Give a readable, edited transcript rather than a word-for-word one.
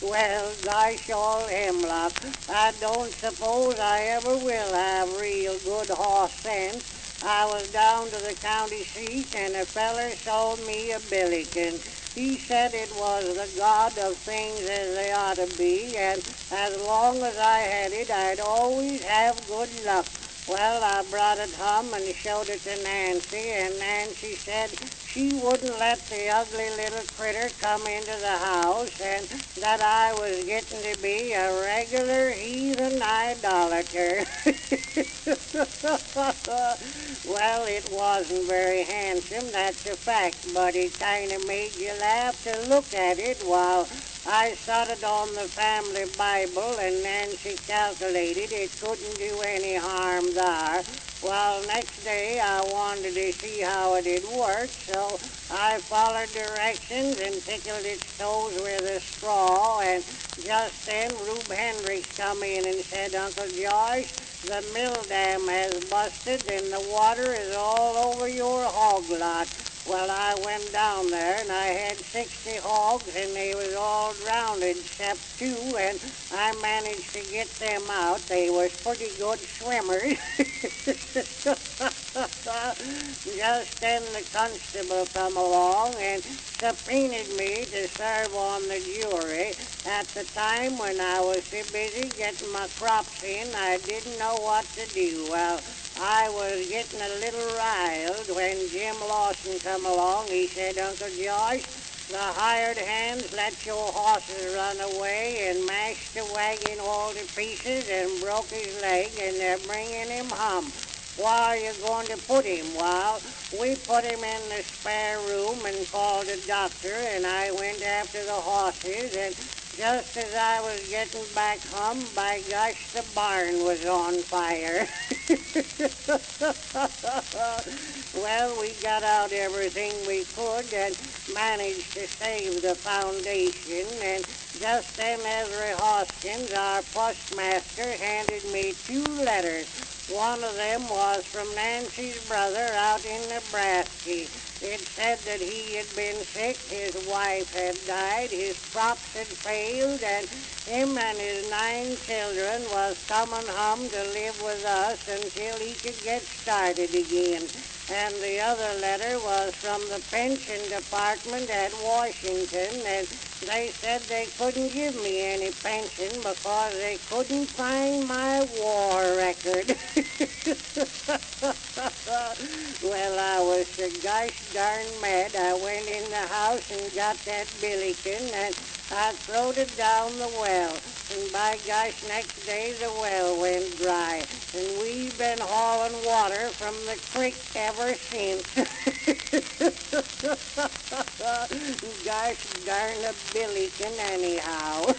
Well, gosh all hemlock, I don't suppose I ever will have real good horse sense. I was down to the county seat and a feller sold me a billiken. He said it was the god of things as they ought to be, and as long as I had it, I'd always have good luck. Well, I brought it home and showed it to Nancy, and Nancy said she wouldn't let the ugly little critter come into the house, and that I was getting to be a regular heathen idolater. Well, it wasn't very handsome, that's a fact, but it kind of made you laugh to look at it while I started on the family Bible, and Nancy calculated it couldn't do any harm there. Well, next day I wanted to see how it did work, so I followed directions and tickled its toes with a straw, and just then Rube Hendricks come in and said, Uncle George, the mill dam has busted and the water is all over your hog lot. Well, I went down there and I had 60 hogs and they was all drowned except two, and I managed to get them out. They was pretty good swimmers. Just then the constable come along and subpoenaed me to serve on the jury. At the time when I was too busy getting my crops in, I didn't know what to do. Well, I was getting a little riled when Jim Lawson come along. He said, Uncle George, the hired hands let your horses run away and mashed the wagon all to pieces and broke his leg, and they're bringing him home. Where are you going to put him? Well, we put him in the spare room and called a doctor, and I went after the horses, and just as I was getting back home, by gosh, the barn was on fire. Well, we got out everything we could and managed to save the foundation, and just then Ezra Hoskins, our postmaster, handed me 2 letters. One of them was from Nancy's brother out in Nebraska. It said that he had been sick, his wife had died, his crops had failed, and him and his 9 children was coming home to live with us until he could get started again. And the other letter was from the pension department at Washington, and they said they couldn't give me any pension because they couldn't find my war record. Well, I was so gosh darn mad. I went in the house and got that billiken, and I throwed it down the well. And by gosh, next day the well went dry. And we've been hauling water from the creek ever since. Gosh darn a billiken anyhow.